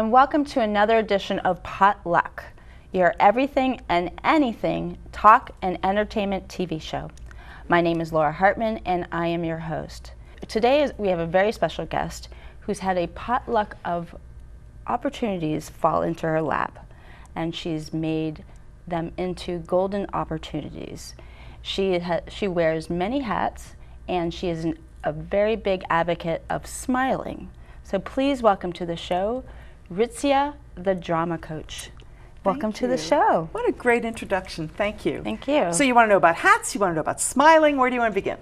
and welcome to another edition of Potluck, your everything and anything talk and entertainment TV show. My name is Laura Hartman, and I am your host. Today we have a very special guest who's had a potluck of opportunities fall into her lap, and she's made them into golden opportunities. She wears many hats, and she is a very big advocate of smiling. So please welcome to the show, Ritzya, the drama coach. Welcome to the show. What a great introduction. Thank you. Thank you. So you want to know about hats, you want to know about smiling. Where do you want to begin?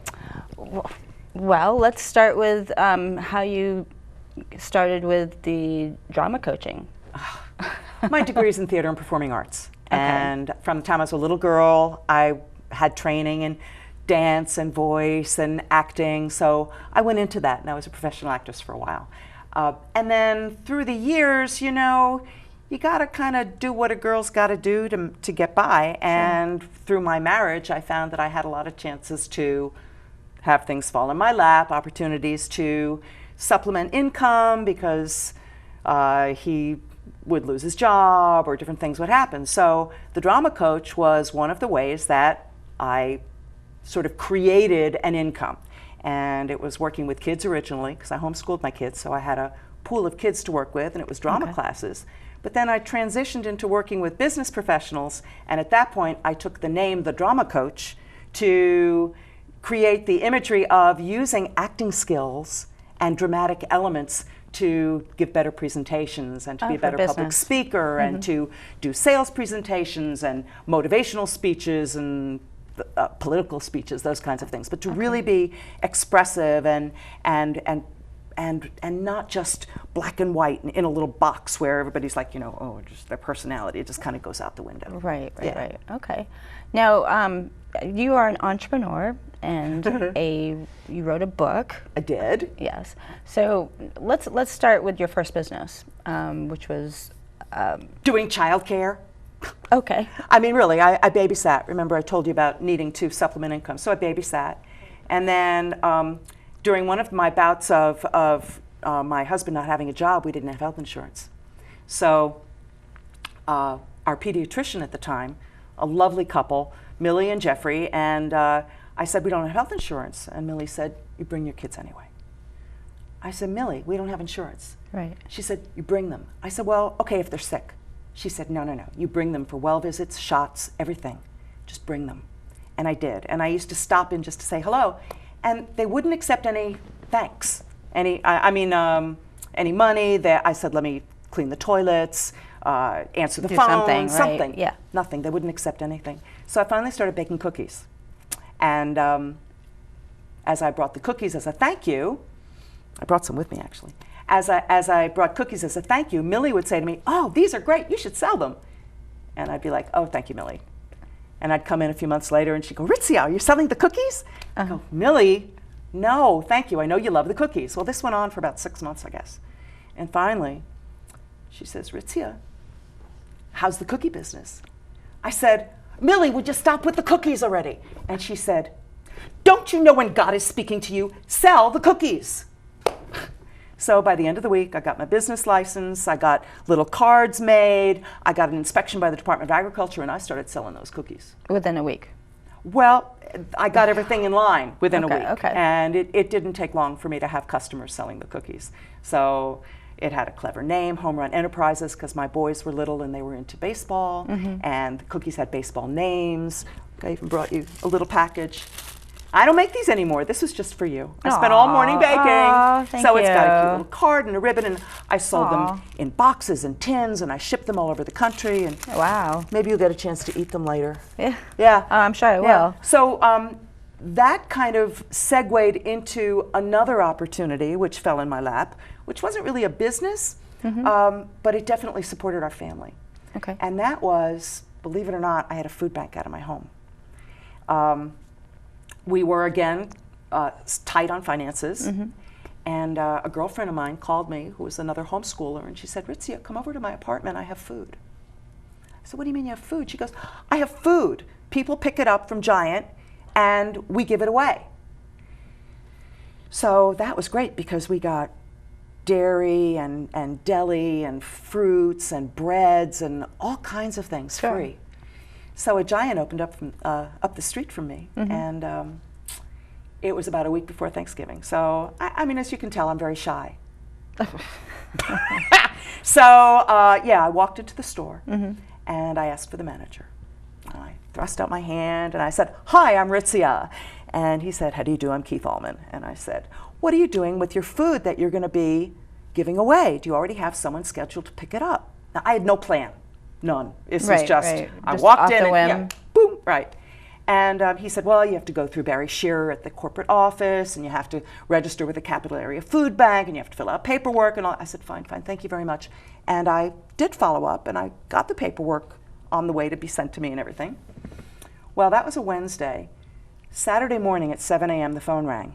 Well, let's start with how you started with the drama coaching. My degree is in theater and performing arts. Okay. And from the time I was a little girl, I had training in dance and voice and acting. So I went into that, and I was a professional actress for a while. And then through the years, you know, you got to kind of do what a girl's got to do to get by. And through my marriage, I found that I had a lot of chances to have things fall in my lap, opportunities to supplement income because he would lose his job or different things would happen. So the drama coach was one of the ways that I sort of created an income. And it was working with kids originally, because I homeschooled my kids, so I had a pool of kids to work with, and it was drama classes. But then I transitioned into working with business professionals, and at that point I took the name The Drama Coach to create the imagery of using acting skills and dramatic elements to give better presentations and to be a better public speaker and to do sales presentations and motivational speeches and political speeches, those kinds of things, but to really be expressive and not just black and white in a little box where everybody's like, you know, oh, just their personality, it just kind of goes out the window. Right. Okay. Now, you are an entrepreneur and you wrote a book. I did. Yes. So let's start with your first business, which was doing childcare. Okay. I mean, really, I babysat. Remember, I told you about needing to supplement income. So I babysat. And then during one of my bouts of my husband not having a job, we didn't have health insurance. So our pediatrician at the time, a lovely couple, Millie and Jeffrey, and I said, we don't have health insurance. And Millie said, you bring your kids anyway. I said, Millie, we don't have insurance. Right. She said, you bring them. I said, well, okay, if they're sick. She said, no, you bring them for well visits, shots, everything. Just bring them. And I did. And I used to stop in just to say hello. And they wouldn't accept any thanks, any money. I said, let me clean the toilets, answer the phone, something. Yeah. Nothing. They wouldn't accept anything. So I finally started baking cookies. And as I brought the cookies as a thank you, I brought some with me actually. As I brought cookies as a thank you, Millie would say to me, oh, these are great, you should sell them. And I'd be like, oh, thank you, Millie. And I'd come in a few months later and she'd go, Ritzya, you're selling the cookies? I go, Millie, no, thank you, I know you love the cookies. Well, this went on for about 6 months, I guess. And finally, she says, Ritzya, how's the cookie business? I said, Millie, would you stop with the cookies already? And she said, don't you know when God is speaking to you, sell the cookies. So by the end of the week, I got my business license, I got little cards made, I got an inspection by the Department of Agriculture, and I started selling those cookies. Within a week? Well, I got everything in line within a week. Okay. And it didn't take long for me to have customers selling the cookies. So it had a clever name, Home Run Enterprises, because my boys were little and they were into baseball, and the cookies had baseball names. I even brought you a little package. I don't make these anymore. This was just for you. I spent all morning baking. So it's got a cute little card and a ribbon, and I sold them in boxes and tins, and I shipped them all over the country. And wow. maybe you'll get a chance to eat them later. Yeah. Yeah. I'm sure I will. So that kind of segued into another opportunity, which fell in my lap, which wasn't really a business, but it definitely supported our family. Okay. And that was, believe it or not, I had a food bank out of my home. We were, again, tight on finances. And a girlfriend of mine called me, who was another homeschooler, and she said, Ritzya, come over to my apartment, I have food. I said, what do you mean you have food? She goes, I have food. People pick it up from Giant, and we give it away. So that was great because we got dairy and deli and fruits and breads and all kinds of things free. So a Giant opened up from up the street from me, and it was about a week before Thanksgiving. So I mean, as you can tell, I'm very shy. So yeah, I walked into the store and I asked for the manager. I thrust out my hand and I said, "Hi, I'm Ritzya." And he said, "How do you do? I'm Keith Allman." And I said, "What are you doing with your food that you're going to be giving away? Do you already have someone scheduled to pick it up?" Now, I had no plan, none. This was just, I Just walked off in the and whim. boom, right. And he said, "Well, you have to go through Barry Shearer at the corporate office, and you have to register with the Capital Area Food Bank, and you have to fill out paperwork and all." I said, "Fine, fine, thank you very much." And I did follow up, and I got the paperwork on the way to be sent to me and everything. Well, that was a Wednesday. Saturday morning at 7 a.m., the phone rang.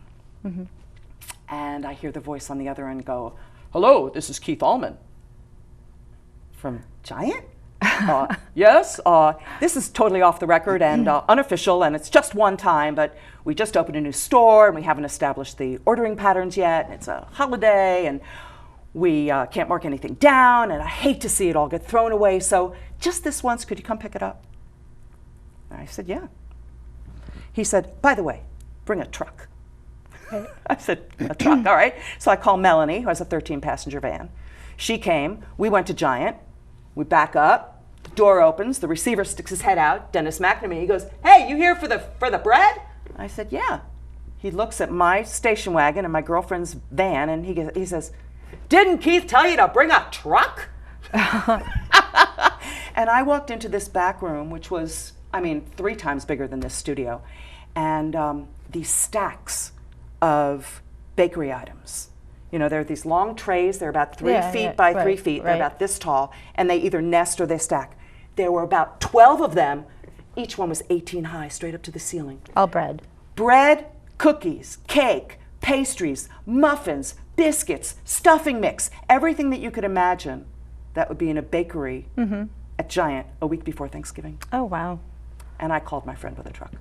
And I hear the voice on the other end go, "Hello, this is Keith Allman." From Giant? Yes, this is totally off the record and unofficial, and it's just one time, but we just opened a new store and we haven't established the ordering patterns yet, and it's a holiday, and we can't mark anything down, and I hate to see it all get thrown away, so just this once, could you come pick it up? And I said, "Yeah." He said, "By the way, bring a truck." I said, "A truck, all right." So I called Melanie, who has a 13-passenger van. She came. We went to Giant. We back up. The door opens. The receiver sticks his head out. Dennis McNamee. He goes, "Hey, you here for the bread?" I said, "Yeah." He looks at my station wagon and my girlfriend's van, and he says, "Didn't Keith tell you to bring a truck?" And I walked into this back room, which was, I mean, 3 times bigger than this studio, and these stacks of bakery items. You know, there are these long trays. They're about 3 feet by 3 feet. They're about this tall, and they either nest or they stack. There were about 12 of them. Each one was 18 high, straight up to the ceiling. All bread. Bread, cookies, cake, pastries, muffins, biscuits, stuffing mix, everything that you could imagine that would be in a bakery at Giant a week before Thanksgiving. Oh, wow. And I called my friend with a truck.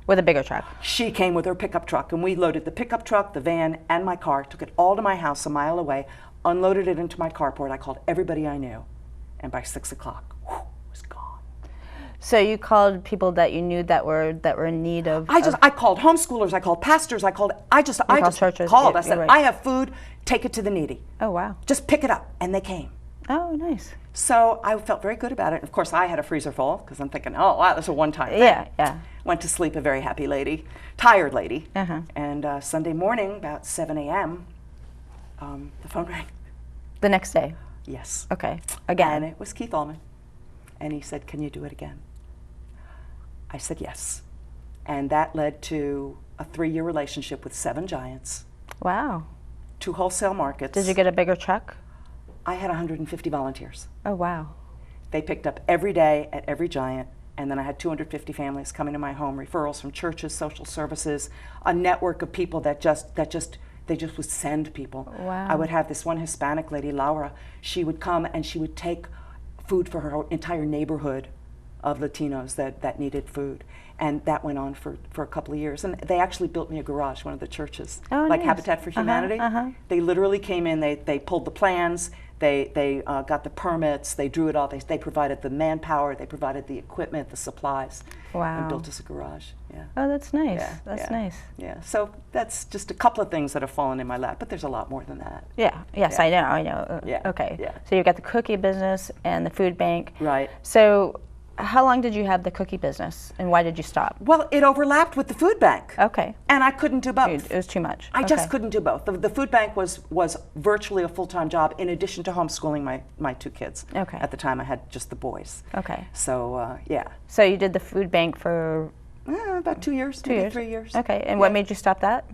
With a bigger truck. She came with her pickup truck, and we loaded the pickup truck, the van, and my car, took it all to my house a mile away, unloaded it into my carport. I called everybody I knew, and by 6 o'clock, it was gone. So you called people that you knew that were in need of. I called homeschoolers, I called pastors, I just churches, called. yeah, I said, right. "I have food, take it to the needy. Oh, wow. Just pick it up," and they came. Oh, nice. So I felt very good about it. Of course, I had a freezer full because I'm thinking, "Oh, wow, that's a one-time thing." Yeah. Went to sleep a very happy lady, tired lady. Uh-huh. And Sunday morning, about 7 a.m., the phone rang. The next day. Yes. Okay. Again. And it was Keith Allman. And he said, "Can you do it again?" I said yes. And that led to a 3-year relationship with 7 Giants, Wow. 2 wholesale markets. Did you get a bigger truck? I had 150 volunteers. Oh, wow. They picked up every day at every Giant, and then I had 250 families coming to my home, referrals from churches, social services, a network of people that they just would send people. Wow. I would have this one Hispanic lady, Laura. She would come and she would take food for her entire neighborhood of Latinos that needed food. And that went on for a couple of years. And they actually built me a garage, one of the churches, like nice. Habitat for Humanity. They literally came in, they pulled the plans, they got the permits, they drew it all, they provided the manpower, they provided the equipment, the supplies, and built us a garage. Yeah. Oh, that's nice. Yeah, That's yeah, nice. Yeah, so that's just a couple of things that have fallen in my lap, but there's a lot more than that. Yeah. Yes, Yeah. I know. Yeah, Okay. yeah. So you got the cookie business and the food bank. Right. So how long did you have the cookie business, and why did you stop? Well, it overlapped with the food bank. Okay. And I couldn't do both. It was too much. I just Okay. couldn't do both. The food bank was virtually a full-time job in addition to homeschooling my 2 kids. Okay. At the time I had just the boys. Okay. So yeah, So you did the food bank for about 2 years, 2 maybe years? 3 years. Okay. And what made you stop that?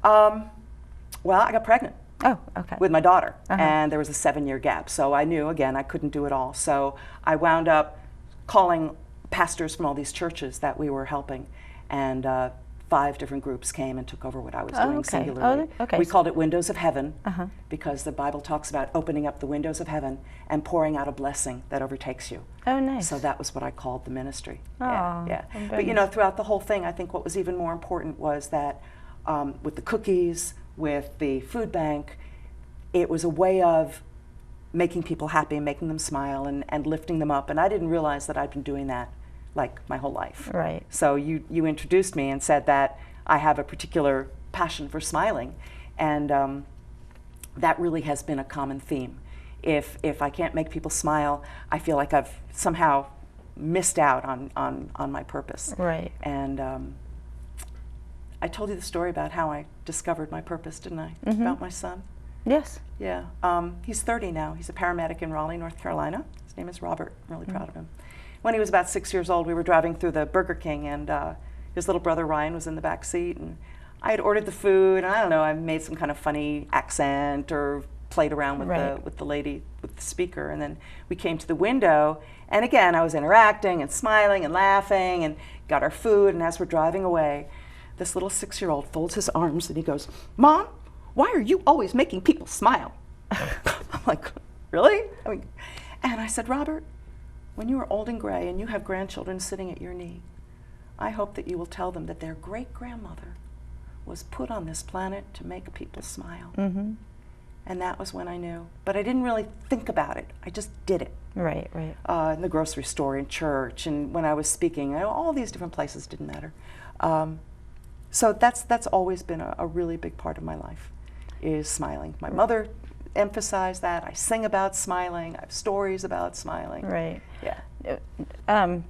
Well, I got pregnant Oh, okay. with my daughter, and there was a 7-year gap. So I knew, again, I couldn't do it all. So I wound up calling pastors from all these churches that we were helping, and 5 different groups came and took over what I was doing okay. singularly. Oh, okay. We called it Windows of Heaven because the Bible talks about opening up the windows of heaven and pouring out a blessing that overtakes you. Oh, nice. So that was what I called the ministry. Oh, yeah. oh, But you know, throughout the whole thing, I think what was even more important was that with the cookies, with the food bank, it was a way of making people happy and making them smile and lifting them up. And I didn't realize that I'd been doing that like my whole life. Right. So you introduced me and said that I have a particular passion for smiling, and that really has been a common theme. If I can't make people smile, I feel like I've somehow missed out on my purpose. Right. And I told you the story about how I discovered my purpose, didn't I? About my son. Yes. Yeah. He's 30 now. He's a paramedic in Raleigh, North Carolina. His name is Robert. I'm really proud of him. When he was about 6 years old, we were driving through the Burger King, and his little brother Ryan was in the back seat, and I had ordered the food, and I don't know, I made some kind of funny accent or played around with the lady with the speaker, and then we came to the window, and again I was interacting and smiling and laughing and got our food, and as we're driving away, this little 6-year-old folds his arms and he goes, "Mom, why are you always making people smile?" I'm like, really? And I said, "Robert, when you are old and gray and you have grandchildren sitting at your knee, I hope that you will tell them that their great-grandmother was put on this planet to make people smile." And that was when I knew. But I didn't really think about it. I just did it. Right, right. In the grocery store, in church, and when I was speaking, all these different places, didn't matter. So that's always been a really big part of my life, is smiling. My mother emphasized that. I sing about smiling. I have stories about smiling. Right. Yeah. Do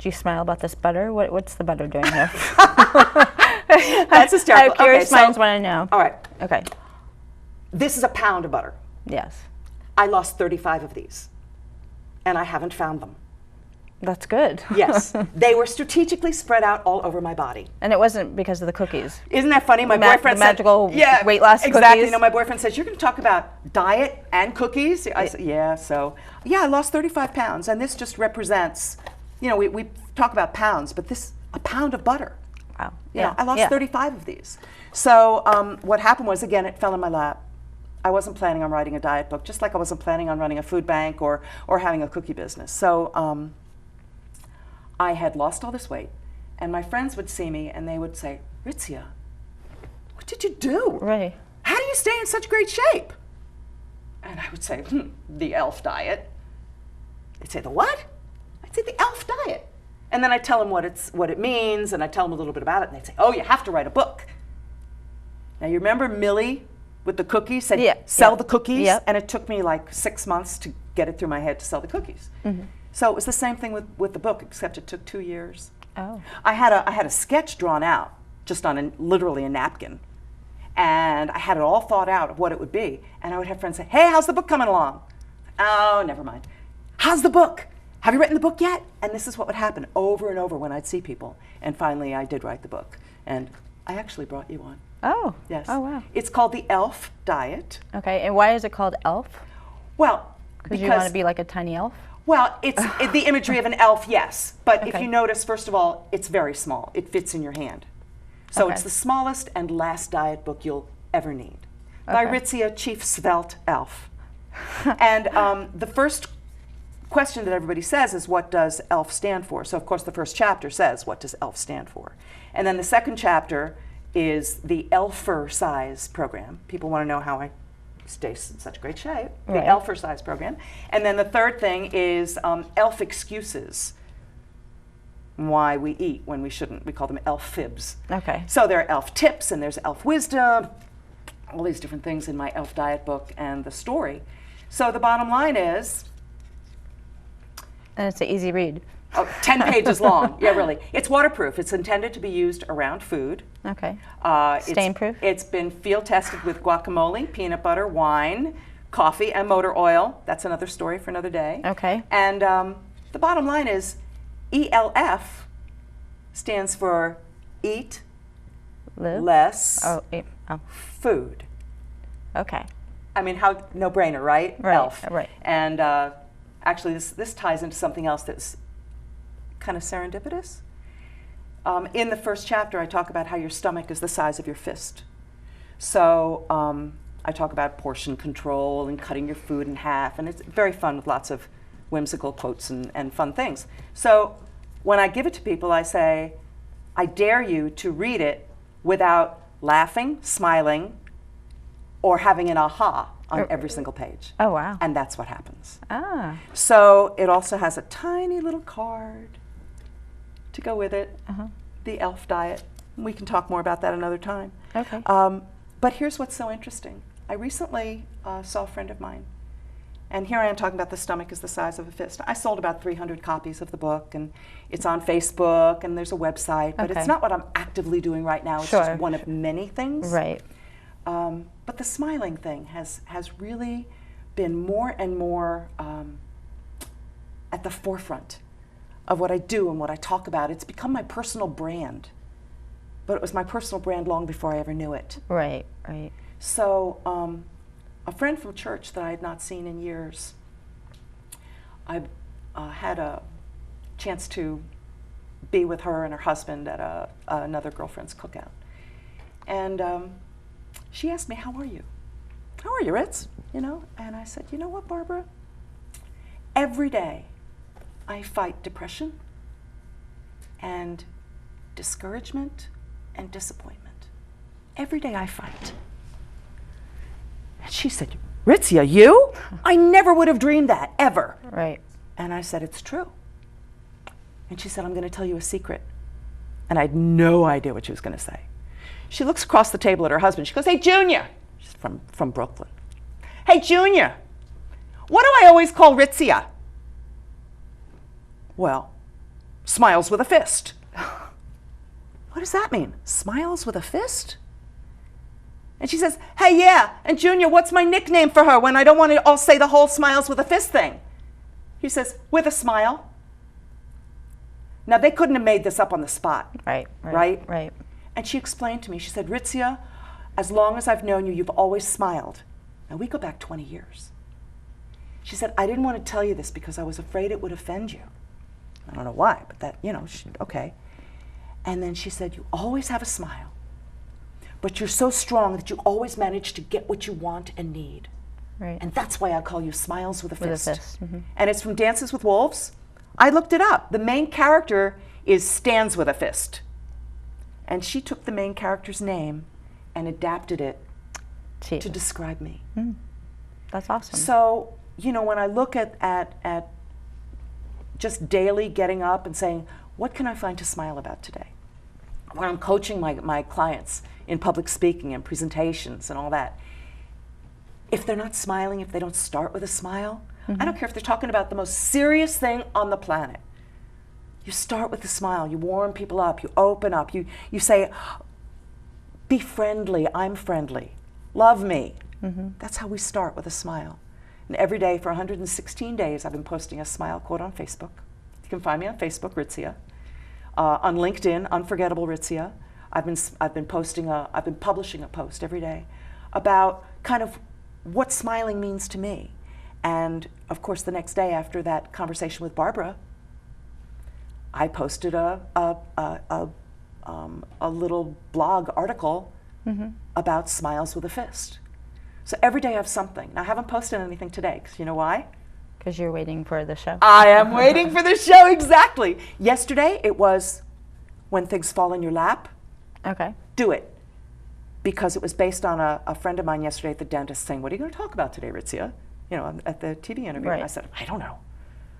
you smile about this butter? What's the butter doing here? That's hysterical. Curious minds want to know. All right. Okay. This is a pound of butter. Yes. I lost 35 of these, and I haven't found them. That's good. Yes. They were strategically spread out all over my body. And it wasn't because of the cookies. Isn't that funny? My boyfriend the magical said, weight loss exactly. cookies. You know, my boyfriend says, "You're going to talk about diet and cookies?" I said, "Yeah." So, yeah, I lost 35 pounds, and this just represents, you know, we talk about pounds, but a pound of butter. Wow. You know, I lost 35 of these. So what happened was, again, it fell in my lap. I wasn't planning on writing a diet book, just like I wasn't planning on running a food bank or having a cookie business. So I had lost all this weight, and my friends would see me and they would say, "Ritzya, what did you do? Right. How do you stay in such great shape?" And I would say, "The ELF diet." They'd say, "The what?" I'd say, "The ELF diet." And then I'd tell them what it means, and I'd tell them a little bit about it, and they'd say, "Oh, you have to write a book." Now, you remember Millie with the cookies? Said, "Sell the cookies." Yep. And it took me like 6 months to get it through my head to sell the cookies. So it was the same thing with the book, except it took 2 years. Oh. I had a sketch drawn out, just on literally a napkin. And I had it all thought out of what it would be. And I would have friends say, "Hey, how's the book coming along?" "Oh, never mind." "How's the book? Have you written the book yet?" And this is what would happen over and over when I'd see people. And finally, I did write the book. And I actually brought you one. Oh. Yes. Oh, wow. It's called the ELF Diet. Okay, and why is it called ELF? Well, Because you want to be like a tiny elf? Well, it's the imagery of an elf, yes. But if Okay. you notice, first of all, it's very small. It fits in your hand. So Okay. it's the smallest and last diet book you'll ever need. By Okay. Ritzya, Chief Svelte Elf. And the first question that everybody says is, what does ELF stand for? So, of course, the first chapter says, what does ELF stand for? And then the second chapter is the Elfer Size program. People want to know how I stay in such great shape. Right. The Elfer Size program. And then the third thing is ELF excuses. Why we eat when we shouldn't. We call them ELF fibs. Okay. So there are ELF tips and there's ELF wisdom, all these different things in my ELF diet book and the story. So the bottom line is, And it's an easy read. 10 pages long. Yeah, really. It's waterproof. It's intended to be used around food. Okay. Stain-proof? It's been field tested with guacamole, peanut butter, wine, coffee, and motor oil. That's another story for another day. Okay. And the bottom line is, ELF stands for eat Live? less Oh. food. Okay. I mean, how no-brainer, right? Right, ELF. right. And actually, this ties into something else that's kind of serendipitous. In the first chapter, I talk about how your stomach is the size of your fist. So I talk about portion control and cutting your food in half, and it's very fun with lots of whimsical quotes and fun things. So when I give it to people, I say, I dare you to read it without laughing, smiling, or having an aha on every single page. Oh, wow. And that's what happens. Ah. So it also has a tiny little card to go with it, the ELF diet. We can talk more about that another time. Okay. But here's what's so interesting. I recently saw a friend of mine, and here I am talking about the stomach is the size of a fist. I sold about 300 copies of the book, and it's on Facebook, and there's a website, but it's not what I'm actively doing right now. It's just one of many things. Right. But the smiling thing has really been more and more at the forefront of what I do and what I talk about. It's become my personal brand, but it was my personal brand long before I ever knew it. Right, right. So a friend from church that I had not seen in years, I had a chance to be with her and her husband at another girlfriend's cookout. And she asked me, how are you? How are you, Ritz? You know, and I said, you know what, Barbara? Every day I fight depression and discouragement and disappointment. Every day I fight. And she said, Ritzya, you? I never would have dreamed that, ever. Right. And I said, it's true. And she said, I'm going to tell you a secret. And I had no idea what she was going to say. She looks across the table at her husband. She goes, hey, Junior. She's from Brooklyn. Hey, Junior, what do I always call Ritzya? Well, smiles with a fist. What does that mean? Smiles with a fist? And she says, hey, yeah, and Junior, what's my nickname for her when I don't want to all say the whole smiles with a fist thing? He says, with a smile. Now, they couldn't have made this up on the spot. Right. And she explained to me, she said, Ritzya, as long as I've known you, you've always smiled. Now, we go back 20 years. She said, I didn't want to tell you this because I was afraid it would offend you. I don't know why, but that, you know, okay. And then she said, you always have a smile, but you're so strong that you always manage to get what you want and need. Right. And that's why I call you Smiles with a Fist. With a fist. Mm-hmm. And it's from Dances with Wolves. I looked it up. The main character is Stands with a Fist. And she took the main character's name and adapted it to describe me. Mm. That's awesome. So, you know, when I look at just daily getting up and saying, what can I find to smile about today? When I'm coaching my clients in public speaking and presentations and all that, if they're not smiling, if they don't start with a smile, I don't care if they're talking about the most serious thing on the planet. You start with a smile, you warm people up, you open up, you say, be friendly, I'm friendly, love me. That's how we start, with a smile. And every day for 116 days, I've been posting a smile quote on Facebook. You can find me on Facebook, Ritzya. On LinkedIn, Unforgettable Ritzya. I've been publishing a post every day about kind of what smiling means to me. And of course, the next day after that conversation with Barbara, I posted a little blog article about Smiles with a Fist. So every day I have something. Now, I haven't posted anything today, because you know why? Because you're waiting for the show. I am waiting for the show, exactly. Yesterday, it was When Things Fall in Your Lap. Okay. Do it. Because it was based on a friend of mine yesterday at the dentist saying, what are you going to talk about today, Ritzya? You know, at the TV interview. Right. And I said, I don't know.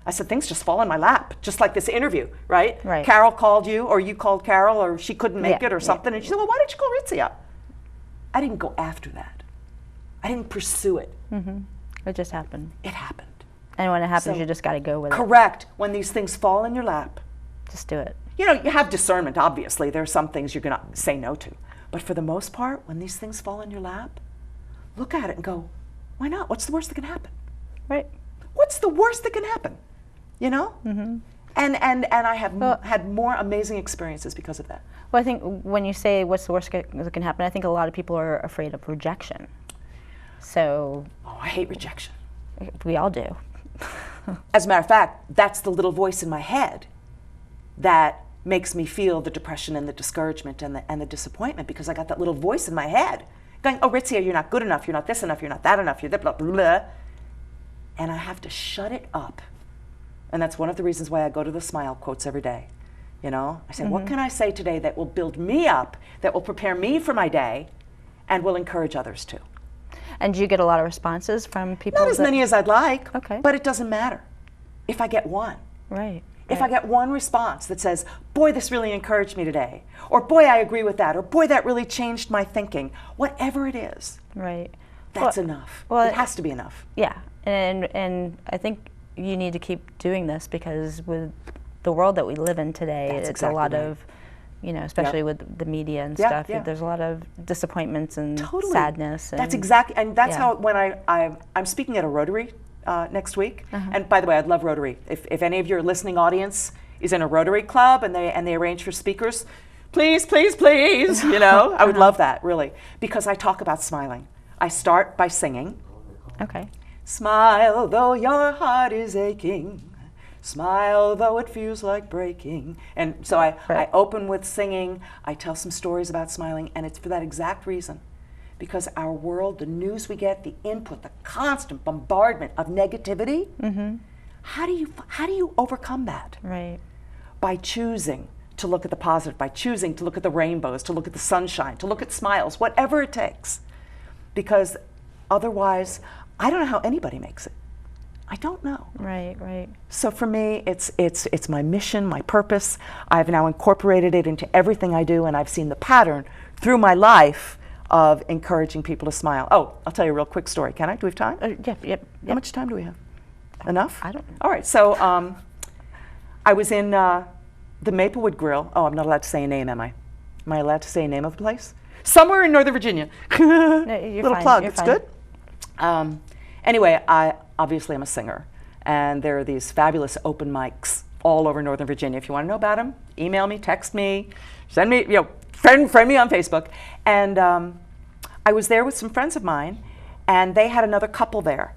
I said, things just fall in my lap, just like this interview, right? Right. Carol called you, or you called Carol, or she couldn't make it, or something. And she said, well, why didn't you call Ritzya? I didn't go after that. I didn't pursue it. It just happened. It happened. And when it happens, So, you just got to go with it. Correct. When these things fall in your lap, Just do it. you know, you have discernment, obviously. There are some things you're going to say no to. But for the most part, when these things fall in your lap, look at it and go, why not? What's the worst that can happen? Right. What's the worst that can happen? You know? And I have had more amazing experiences because of that. Well, I think when you say what's the worst that can happen, I think a lot of people are afraid of rejection. So. Oh, I hate rejection. We all do. As a matter of fact, that's the little voice in my head that makes me feel the depression and the discouragement and the disappointment, because I got that little voice in my head going, oh, Ritzya, you're not good enough, you're not this enough, you're not that enough, you're blah, blah, blah. And I have to shut it up. And that's one of the reasons why I go to the smile quotes every day. You know, I say, what can I say today that will build me up, that will prepare me for my day, and will encourage others too? And do you get a lot of responses from people? Not as many as I'd like, Okay. but it doesn't matter if I get one. Right. If I get one response that says, boy, this really encouraged me today, or boy, I agree with that, or boy, that really changed my thinking, whatever it is, Right. that's enough. Well, it has to be enough. Yeah, and I think you need to keep doing this because with the world that we live in today, That's it's exactly a lot right. of, especially with the media and Yeah, stuff, yeah. there's a lot of disappointments and Totally. sadness. And That's exactly, and that's yeah. how when I'm speaking at a Rotary next week, and by the way, I'd love Rotary. If any of your listening audience is in a Rotary club and they arrange for speakers, please, please, please, I would love that, really, because I talk about smiling. I start by singing. Okay. Smile though your heart is aching, smile though it feels like breaking. And so I open with singing, I tell some stories about smiling, and it's for that exact reason. Because our world, the news we get, the input, the constant bombardment of negativity, how do you overcome that? Right. By choosing to look at the positive, by choosing to look at the rainbows, to look at the sunshine, to look at smiles, whatever it takes. Because otherwise, I don't know how anybody makes it. I don't know. Right, right. So for me, it's my mission, my purpose. I've now incorporated it into everything I do, and I've seen the pattern through my life of encouraging people to smile. Oh, I'll tell you a real quick story. Can I? Do we have time? Yep. How much time do we have? Enough? I don't know. All right, so I was in the Maplewood Grill. Oh, I'm not allowed to say a name, am I? Am I allowed to say a name of the place? Somewhere in Northern Virginia. No, Little fine. plug, You're it's fine. good? Anyway, I obviously am a singer, and there are these fabulous open mics all over Northern Virginia. If you want to know about them, email me, text me, send me, friend me on Facebook. And I was there with some friends of mine, and they had another couple there.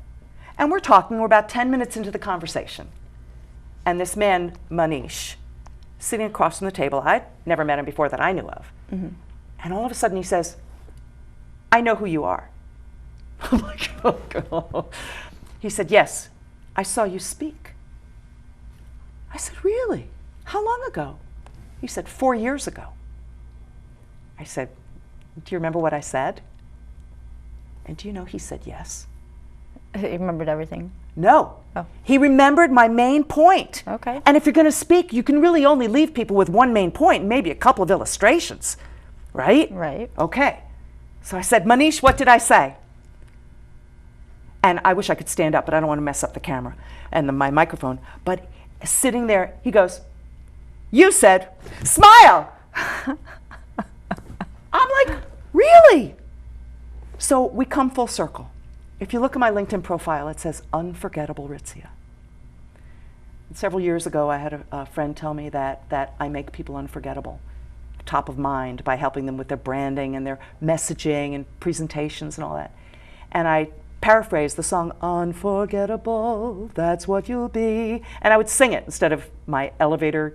And we're talking, we're about 10 minutes into the conversation. And this man, Manish, sitting across from the table, I'd never met him before that I knew of. And all of a sudden he says, I know who you are. I'm like, oh God. He said, yes, I saw you speak. I said, really? How long ago? He said, 4 years ago. I said, do you remember what I said? And do you know he said yes? He remembered everything. No. Oh. He remembered my main point. Okay. And if you're going to speak, you can really only leave people with one main point, maybe a couple of illustrations, right? Right. Okay. So I said, Manish, what did I say? And I wish I could stand up, but I don't want to mess up the camera and my microphone. But sitting there, he goes, you said, smile. I'm like, really? So we come full circle. If you look at my LinkedIn profile, it says Unforgettable Ritzya. Several years ago, I had a friend tell me that I make people unforgettable, top of mind, by helping them with their branding and their messaging and presentations and all that. And I paraphrased the song, Unforgettable, that's what you'll be. And I would sing it instead of my elevator,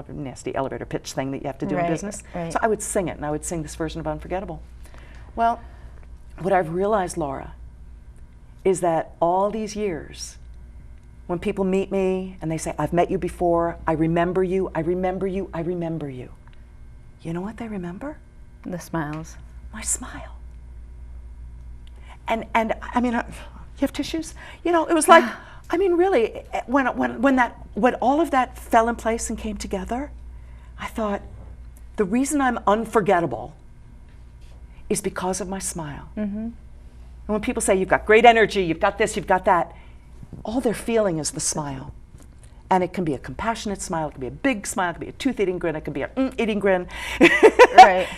nasty elevator pitch thing that you have to do in business. Right. So I would sing it, and I would sing this version of Unforgettable. Well, what I've realized, Laura, is that all these years, when people meet me and they say, I've met you before, I remember you, I remember you, I remember you. You know what they remember? The smiles. My smile. And I mean, you have tissues? It was like, I mean, really, when all of that fell in place and came together, I thought, the reason I'm unforgettable is because of my smile. And when people say, you've got great energy, you've got this, you've got that, all they're feeling is the smile. And it can be a compassionate smile, it can be a big smile, it can be a tooth-eating grin, it can be a eating grin. Right.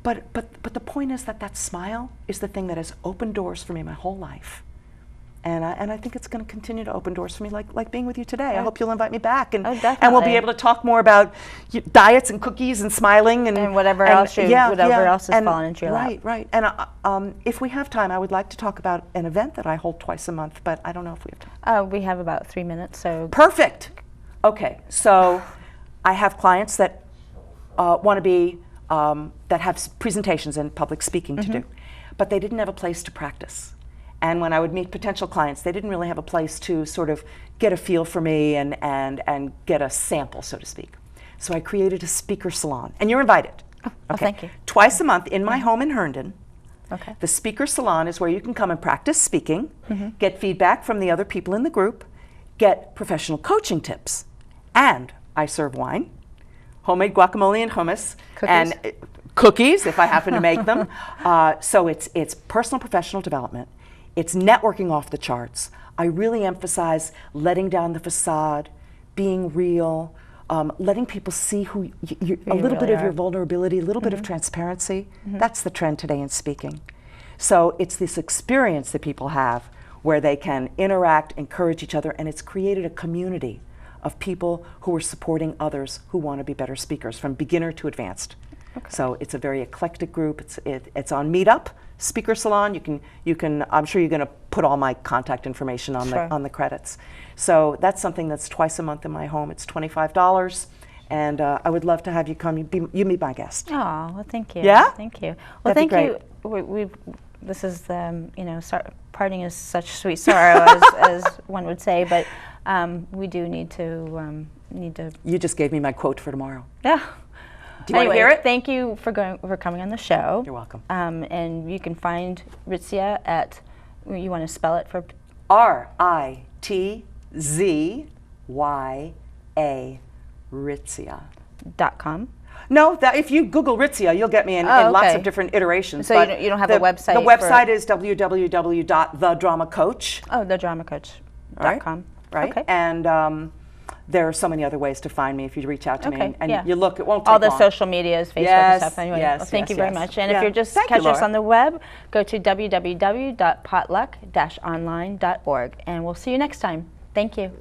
But the point is that smile is the thing that has opened doors for me my whole life. And I think it's going to continue to open doors for me, like being with you today. I hope you'll invite me back, and we'll be able to talk more about diets and cookies and smiling and whatever else is falling into your lap. Right. And if we have time, I would like to talk about an event that I hold twice a month, but I don't know if we have time. We have about 3 minutes, so. Perfect. Okay, so I have clients that want to be that have presentations and public speaking to do, but they didn't have a place to practice. And when I would meet potential clients, they didn't really have a place to sort of get a feel for me and get a sample, so to speak. So I created a speaker salon, and you're invited. Oh, thank you. Twice a month in my home in Herndon, Okay. The speaker salon is where you can come and practice speaking, get feedback from the other people in the group, get professional coaching tips, and I serve wine, homemade guacamole and hummus, Cookies? and cookies if I happen to make them. So it's personal professional development. It's networking off the charts. I really emphasize letting down the facade, being real, letting people see who a little bit of your vulnerability, a little bit of transparency. That's the trend today in speaking. So it's this experience that people have where they can interact, encourage each other, and it's created a community of people who are supporting others who want to be better speakers, from beginner to advanced. Okay. So it's a very eclectic group. It's on Meetup, Speaker Salon. You can. I'm sure you're going to put all my contact information on the credits. So that's something that's twice a month in my home. It's $25, and I would love to have you come. You meet my guest. Oh, well, thank you. Yeah? Thank you. Well, That'd be thank you. This is parting is such sweet sorrow, as one would say, but we do need to You just gave me my quote for tomorrow. Yeah. Do you want to hear it? Thank you for coming on the show. You're welcome. And you can find Ritzya at, you want to spell it for? RITZYA, Ritzya.com. No, if you Google Ritzya, you'll get me in lots of different iterations. So you don't have a website? The website is www.thedramacoach. Oh, thedramacoach.com. Right. Okay. And there are so many other ways to find me if you reach out to me. And you look, it won't take all the long. social medias, Facebook and stuff. Anyway, well, thank you very much. And if you're just catching us on the web, go to www.potluck-online.org. And we'll see you next time. Thank you.